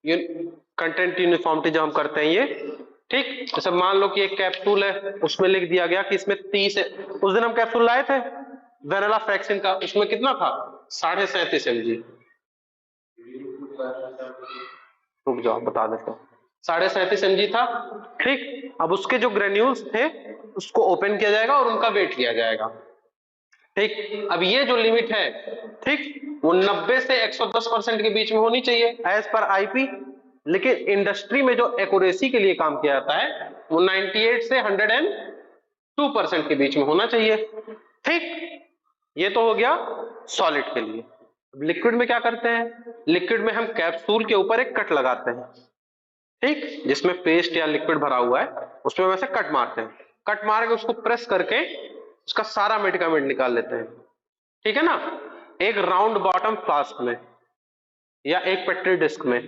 Content uniformity जब हम करते हैं ये, ठीक। जैसे मान लो कि एक कैप्सूल है, उसमें लिख दिया गया कि इसमें 30 है। उस दिन हम कैप्सूल लाए थे वेनिला फ्रैक्शन का, उसमें कितना था 37.5 mg। रुक जाओ बता देता हूँ, 37.5 mg था, ठीक। अब उसके जो ग्रेन्यूल्स थे उसको ओपन किया जाएगा और उनका वेट लिया जाएगा, ठीक। अब ये जो लिमिट है, ठीक, वो 90 से 110% के बीच में होनी चाहिए एज पर आईपी। लेकिन इंडस्ट्री में जो एक्यूरेसी के लिए काम किया जाता है वो 98 से 102% के बीच में होना चाहिए, ठीक। ये तो हो गया सॉलिड के लिए। अब लिक्विड में क्या करते हैं, लिक्विड में हम कैप्सूल के ऊपर एक कट लगाते हैं, ठीक, जिसमें पेस्ट या लिक्विड भरा हुआ है उसमें वैसे कट मारते हैं, कट मार के उसको प्रेस करके उसका सारा मेडिकामेंट निकाल लेते हैं, ठीक है ना, एक राउंड बॉटम फ्लास्क में या एक पेट्री डिस्क में,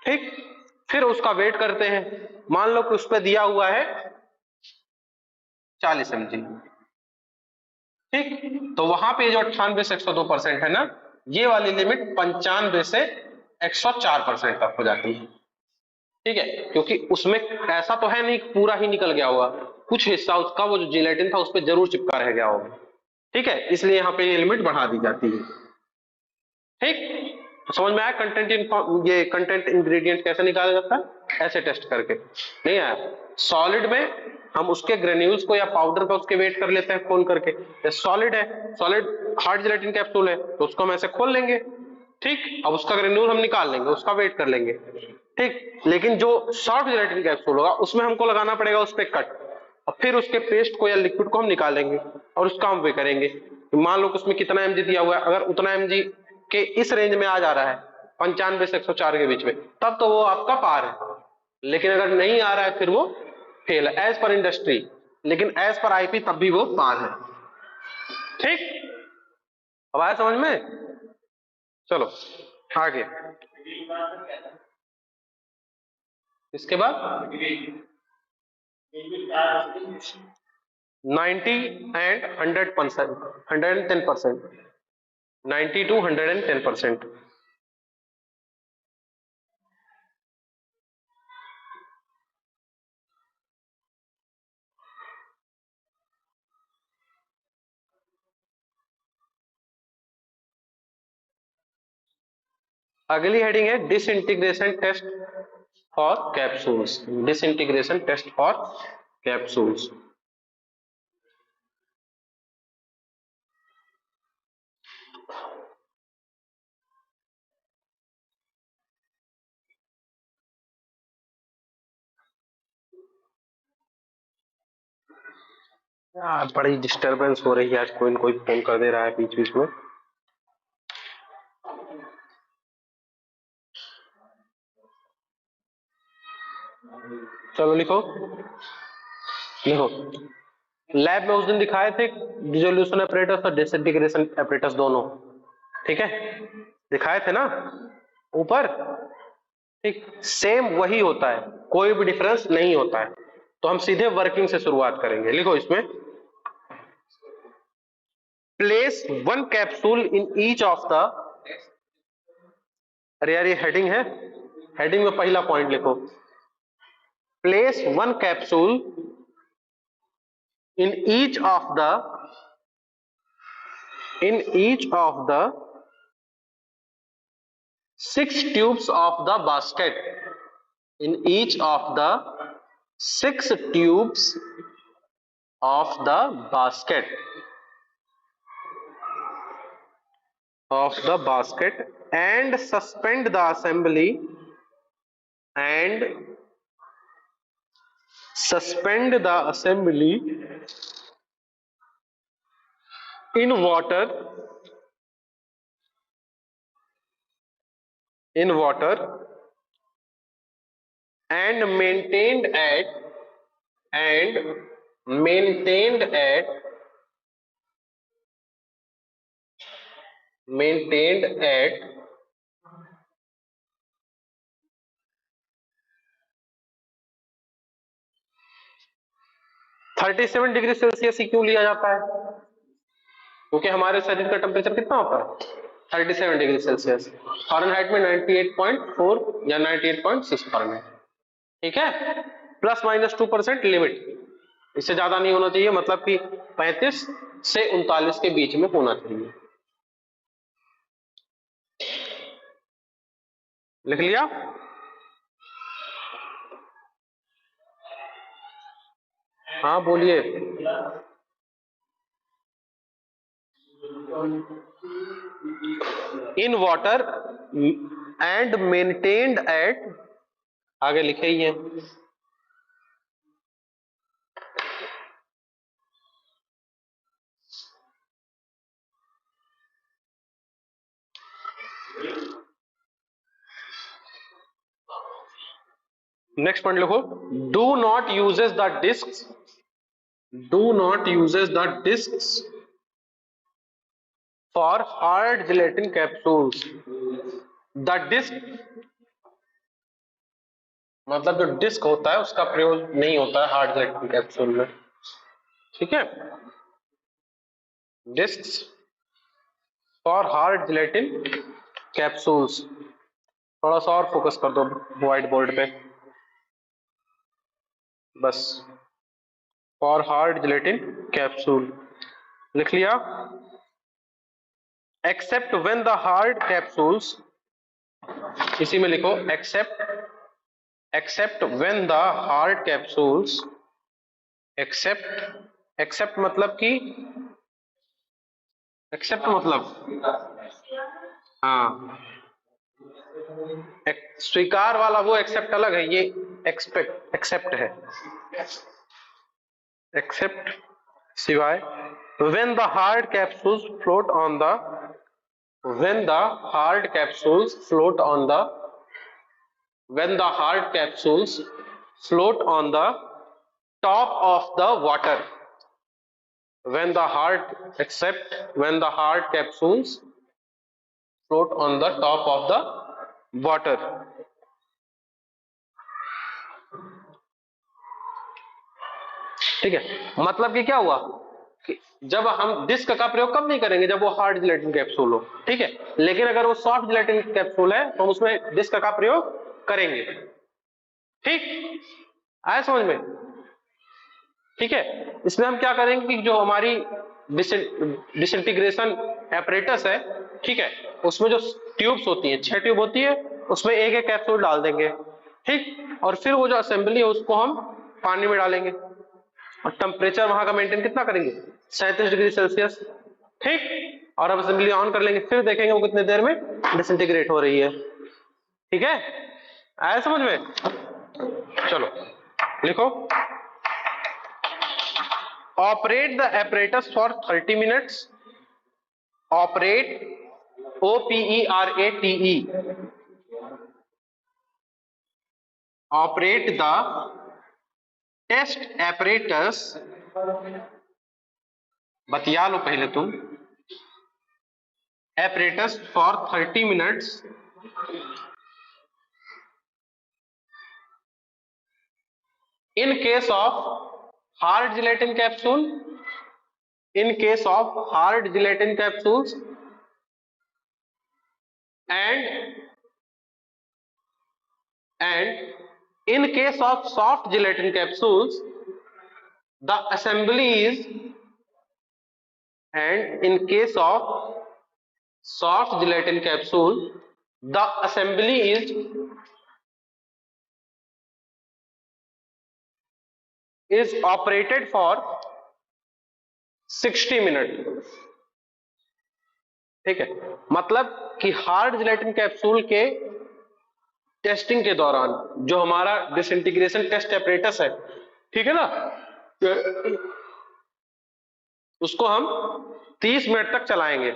ठीक। फिर उसका वेट करते हैं, मान लो कि उस पर दिया हुआ है 40 mg, ठीक। तो वहां पे जो 98 से 102% है ना, ये वाली लिमिट 95 से 104% तक हो जाती है, ठीक है। क्योंकि उसमें ऐसा तो है नहीं पूरा ही निकल गया होगा, कुछ हिस्सा उसका वो जो जिलेटिन था उस पर जरूर चिपका रह गया होगा, ठीक है, इसलिए यहाँ पे ये लिमिट बढ़ा दी जाती है, ठीक। तो समझ में आया कंटेंट ये कंटेंट इंग्रेडिएंट कैसे निकाला जाता है, ऐसे टेस्ट करके। नहीं आया, सॉलिड में हम उसके ग्रेन्यूल्स को या पाउडर पर उसके वेट कर लेते हैं खोल करके। सॉलिड है, सॉलिड हार्ड जिलेटिन कैप्सूल है तो उसको हम ऐसे खोल लेंगे, ठीक। अब उसका ग्रेन्यूल हम निकाल लेंगे, उसका वेट कर लेंगे, ठीक। लेकिन जो सॉफ्ट जिलेटिन कैप्सूल होगा उसमें हमको लगाना पड़ेगा उस पर कट, और फिर उसके पेस्ट को या लिक्विड को हम निकालेंगे और उसका हम वे करेंगे। मान लो कि उसमें कितना एमजी दिया हुआ है, अगर उतना एमजी के इस रेंज में आ जा रहा है 95 से 104 के बीच में, तब तो वो आपका पार है। लेकिन अगर नहीं आ रहा है फिर वो फेल है एज पर इंडस्ट्री, लेकिन एज पर आईपी तब भी वो पार है, ठीक। अब आया समझ में, चलो आगे। इसके बाद 90 एंड 100%, 110%, 90 to 110%। अगली हेडिंग है disintegration test for capsules, disintegration test for capsules. यार बड़ी डिस्टरबेंस हो रही है आज, कोई न कोई फोन कर दे रहा है बीच बीच में। चलो लिखो लिखो। लैब में उस दिन दिखाए थे डिसोल्यूशन एपरेटस और डिसइंटीग्रेशन एपरेटस दोनों, ठीक है, दिखाए थे ना ऊपर, ठीक। सेम वही होता है, कोई भी डिफरेंस नहीं होता है। तो हम सीधे वर्किंग से शुरुआत करेंगे। लिखो इसमें, place one capsule in each of the, अरे यार ये हेडिंग है, हेडिंग में पहला पॉइंट लिखो, place one capsule in each of the, in each of the 6 tubes of the basket, in each of the 6 tubes of the basket, and suspend the assembly, and suspend the assembly in water, and maintained at, maintained at 37 degree Celsius ही क्यों लिया जाता है, क्योंकि हमारे शरीर का temperature कितना होता है 37 डिग्री सेल्सियस, फ़ारेनहाइट में 98.4 या 98.6 फ़ारेनहाइट। ठीक है, प्लस माइनस 2% लिमिट, इससे ज्यादा नहीं होना चाहिए, मतलब कि 35 से 39 के बीच में होना चाहिए। लिख लिया? हाँ बोलिए। In water and maintained at, आगे लिखे ही है, नेक्स्ट पॉइंट लिखो, do not uses the disc, do not uses the disc for hard gelatin capsules. The disc मतलब जो डिस्क होता है उसका प्रयोग नहीं होता है हार्ड जिलेटिन कैप्सूल में। ठीक है, disc for hard gelatin capsules, थोड़ा सा और फोकस कर दो व्हाइट बोर्ड पे, बस, फॉर हार्ड जिलेटिन कैप्सूल लिख लिया। Except when the hard capsules, इसी में लिखो except when the hard capsules, except मतलब कि, एक्सेप्ट मतलब हाँ, स्वीकार वाला वो एक्सेप्ट अलग है, ये एक्सेप्ट है, एक्सेप्ट सिवाय, when the hard capsules float on the, when the hard capsules float on the, when the hard capsules float on the top of the water, when the hard, except when the hard capsules float on the top of the water। ठीक है, मतलब कि क्या हुआ कि जब हम disc का प्रयोग कब नहीं करेंगे, जब वो हार्ड जिलेटिन कैप्सूल हो। ठीक है, लेकिन अगर वो सॉफ्ट जिलेटिन कैप्सूल है तो हम उसमें डिस्क का प्रयोग करेंगे। ठीक, आया समझ में? ठीक है, इसमें हम क्या करेंगे कि जो हमारी डिसइंटीग्रेशन एपरेटस है, ठीक है, उसमें जो ट्यूब्स होती हैं, 6 ट्यूब होती है, उसमें एक एक कैप्सूल डाल देंगे। ठीक, और फिर वो जो असेंबली है उसको हम पानी में डालेंगे और टेम्परेचर वहां का मेंटेन कितना करेंगे, 37 डिग्री सेल्सियस। ठीक, और अब असेंबली ऑन कर लेंगे, फिर देखेंगे वो कितने देर में डिसइंटीग्रेट हो रही है। ठीक है, आया समझ में? चलो लिखो, operate the apparatus for 30 minutes, operate OPERATE, operate the test apparatus, बतिया लो पहले तुम, apparatus for 30 minutes in case of hard gelatin capsule, in case of hard gelatin capsules and in case of soft gelatin capsules the assembly is, and in case of soft gelatin capsule the assembly is operated for 60 minute. ठीक है, मतलब कि hard gelatin capsule के testing के दौरान जो हमारा disintegration test apparatus है, ठीक है ना, उसको हम 30 मिनट तक चलाएंगे।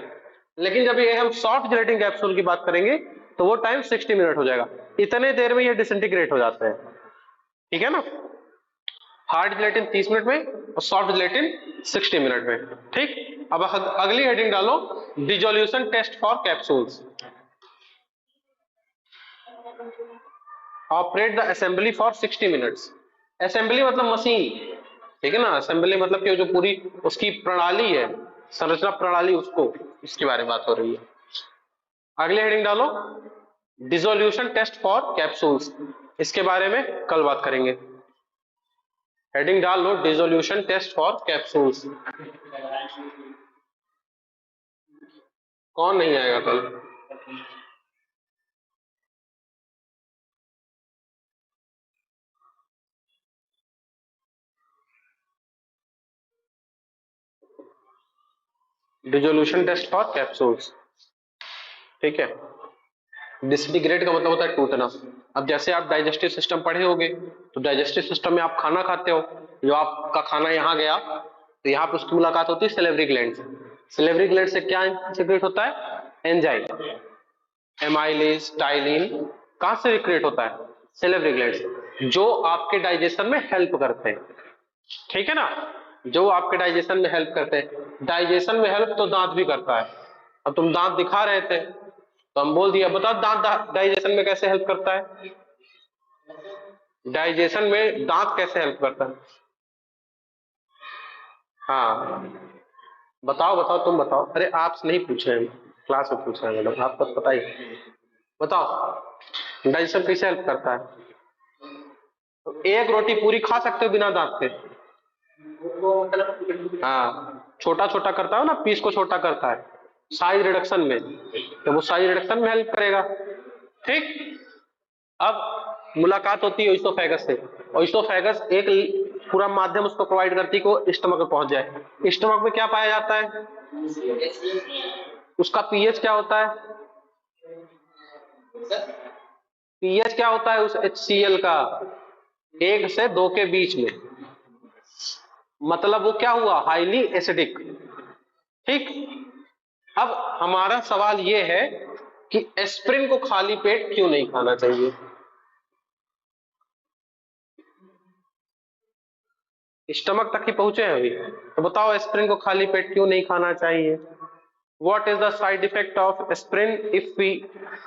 लेकिन जब ये हम सॉफ्ट जिलेटिन कैप्सूल की बात करेंगे तो वो टाइम 60 मिनट हो जाएगा, इतने देर में ये डिसइंटीग्रेट हो जाते हैं। ठीक है ना, हार्ड जिलेटिन 30 मिनट में और सॉफ्ट जिलेटिन 60 मिनट में। ठीक, अब अगली हेडिंग डालो, dissolution test for capsules, operate the assembly for 60 minutes. Assembly मतलब मशीन, ठीक है ना, असेंबली मतलब कि जो पूरी उसकी प्रणाली है, संरचना प्रणाली, उसको, इसके बारे में बात हो रही है। अगले हेडिंग डालो, डिसोल्यूशन टेस्ट फॉर कैप्सूल्स, इसके बारे में कल बात करेंगे। हेडिंग डाल लो, डिसोल्यूशन टेस्ट फॉर कैप्सूल्स। कौन नहीं आएगा कल? डिसोल्यूशन टेस्ट फॉर कैप्सूल्स, ठीक है। डिसइंटीग्रेट का मतलब होता है टूटना। अब जैसे आप डाइजेस्टिव सिस्टम पढ़े होगे, तो डाइजेस्टिव सिस्टम में आप खाना खाते हो, जो आपका खाना यहाँ गया तो यहाँ पे उसकी मुलाकात होती है सेलेवरी ग्लैंड से। सेलेवरी ग्लैंड से क्या सीक्रेट होता है? Enzyme, amylase, ptyalin. कहां से सीक्रेट होता है? सेलेवरी ग्लैंड से, जो आपके डाइजेशन में हेल्प करते हैं, ठीक है ना, जो आपके डाइजेशन में हेल्प करते हैं। डाइजेशन में हेल्प तो दांत भी करता है। अब तुम दांत दिखा रहे थे तो हम बोल दिया, बताओ दांत डाइजेशन में कैसे हेल्प करता है? डाइजेशन में दांत कैसे हेल्प करता है? हाँ बताओ बताओ, तुम बताओ। अरे आपसे नहीं पूछ रहे हैं, क्लास में पूछ रहे हैं मैडम, आपको पता ही। बताओ डाइजेशन कैसे हेल्प करता है? तो एक रोटी पूरी खा सकते हो बिना दांत के? हाँ, छोटा छोटा करता है ना, पीस को छोटा करता है साइज रिडक्शन में, तो वो साइज रिडक्शन में हेल्प करेगा, ठीक। अब मुलाकात होती है ओइसोफेगस से। ओइसोफेगस एक पूरा माध्यम उसको प्रोवाइड करती है कि स्टमक में पहुंच जाए। स्टमक में क्या पाया जाता है? उसका पीएच क्या होता है? पीएच क्या होता है उस HCl का? 1 से 2 के बीच में, मतलब वो क्या हुआ? हाईली एसिडिक, ठीक। अब हमारा सवाल ये है कि एस्प्रिन को खाली पेट क्यों नहीं खाना चाहिए? स्टमक तक ही पहुंचे हैं अभी, तो बताओ एस्प्रिन को खाली पेट क्यों नहीं खाना चाहिए? What is the side effect of aspirin if we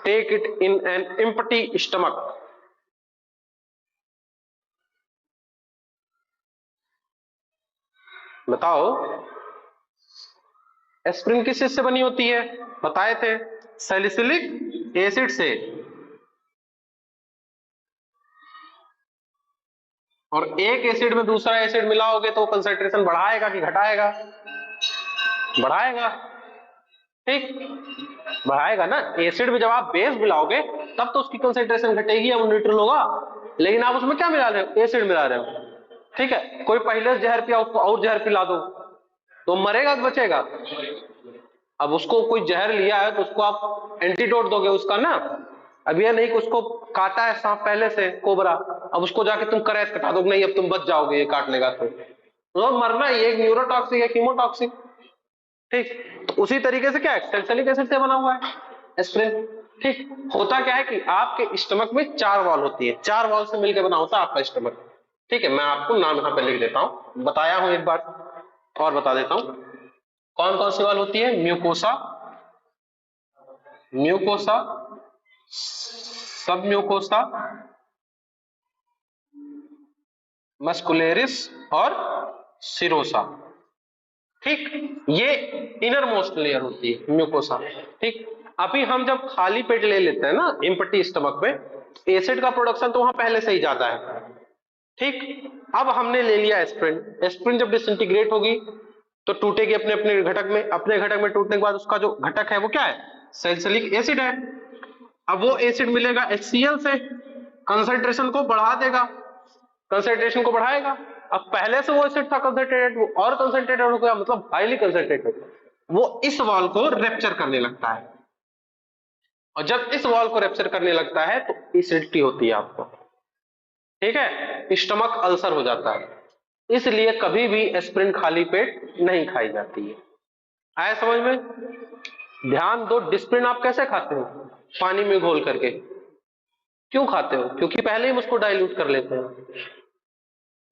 take it in an empty stomach? बताओ एस्प्रिन किस चीज से बनी होती है? बताए थे, सैलिसिलिक एसिड से। और एक एसिड में दूसरा एसिड मिलाओगे तो कंसंट्रेशन बढ़ाएगा कि घटाएगा? बढ़ाएगा, ठीक, बढ़ाएगा ना। एसिड में जब आप बेस मिलाओगे तब तो उसकी कंसंट्रेशन घटेगी या वो न्यूट्रल होगा, लेकिन आप उसमें क्या मिला रहे हो? एसिड मिला रहे हो, ठीक है। कोई पहले जहर पिया, उसको और जहर पिला दो तो मरेगा कि बचेगा? अब उसको कोई जहर लिया है तो उसको आप एंटीडोट दोगे उसका ना। अब ये नहीं कि उसको काटा है सांप पहले से, कोबरा, अब उसको जाके तुम करैत कटा दोगे, नहीं अब तुम बच जाओगे ये काट लेगा तो मरना ही। एक न्यूरोटॉक्सिक है, कीमोटॉक्सिक, ठीक। तो उसी तरीके से क्या है, सैलिसिलिक एसिड से बना हुआ है एस्प्रिन, ठीक। होता क्या है कि आपके स्टमक में 4 वॉल होती है, 4 वॉल से मिलकर बना होता है आपका स्टमक, ठीक है। मैं आपको नाम यहाँ पे लिख देता हूं, बताया हूं एक बार और बता देता हूं। कौन कौन सी वॉल होती है? म्यूकोसा, म्यूकोसा, सब म्यूकोसा, मस्कुलेरिस और सिरोसा, ठीक। ये इनर मोस्ट लेयर होती है म्यूकोसा, ठीक। अभी हम जब खाली पेट ले लेते हैं ना एम्प्टी स्टमक में, एसिड का प्रोडक्शन तो वहां पहले से ही ज्यादा है, ठीक। अब हमने ले लिया एस्प्रिन, एस्प्रिन जब डिसइंटीग्रेट होगी तो टूटेगी अपने अपने घटक में, अपने घटक में टूटने के बाद उसका जो घटक है वो क्या है? सैलिसिलिक एसिड है। अब वो एसिड मिलेगा HCl से, कंसंट्रेशन को बढ़ा देगा, कंसंट्रेशन को बढ़ाएगा। अब पहले से वो एसिड था कंसंट्रेटेड, वो और कंसंट्रेटेड हो गया, मतलब हाईली कंसंट्रेटेड, वो इस वॉल को रेप्चर करने लगता है। और जब इस वॉल को रेप्चर करने लगता है तो एसिडिटी होती है आपको, ठीक है, स्टमक अल्सर हो जाता है। इसलिए कभी भी एस्प्रिन खाली पेट नहीं खाई जाती है। आया समझ में? ध्यान दो, डिस्प्रिन आप कैसे खाते हो? पानी में घोल करके। क्यों खाते हो? क्योंकि पहले ही उसको डाइल्यूट कर लेते हैं।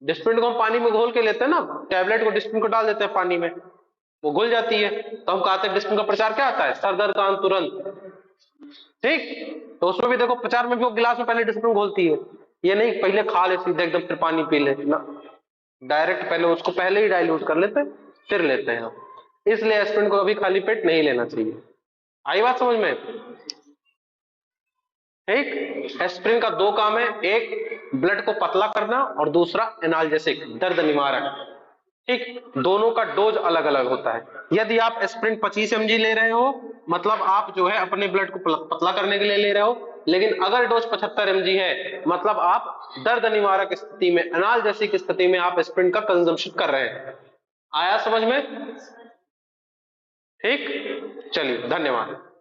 डिस्प्रिन को हम पानी में घोल के लेते हैं ना, टैबलेट को डिस्प्रिन को डाल देते हैं पानी में, वो घुल जाती है, तो हम कहते हैं डिस्प्रिन का प्रचार क्या आता है? सर दर्द कान तुरंत, ठीक। तो उसमें भी देखो प्रचार में भी वो गिलास में पहले डिस्प्रिन घोलती है, ये नहीं पहले खा ले सीधे एकदम फिर पानी पी ले ना, डायरेक्ट पहले उसको पहले ही डाइल्यूट कर लेते फिर लेते हैं हम। इसलिए एस्प्रिन को कभी खाली पेट नहीं लेना चाहिए। आई बात समझ में? ठीक, एस्प्रिन का दो काम है, एक ब्लड को पतला करना और दूसरा एनाल्जेसिक, दर्द निवारक। ठीक, दोनों का डोज अलग अलग होता है। यदि आप एस्प्रिन 25 mg ले रहे हो, मतलब आप जो है अपने ब्लड को पतला करने के लिए ले रहे हो, लेकिन अगर डोज 75 mg है, मतलब आप दर्द निवारक स्थिति में, एनाल्जेसिक स्थिति में आप एस्प्रिन का कंजम्पशन कर रहे हैं। आया समझ में? ठीक, चलिए, धन्यवाद।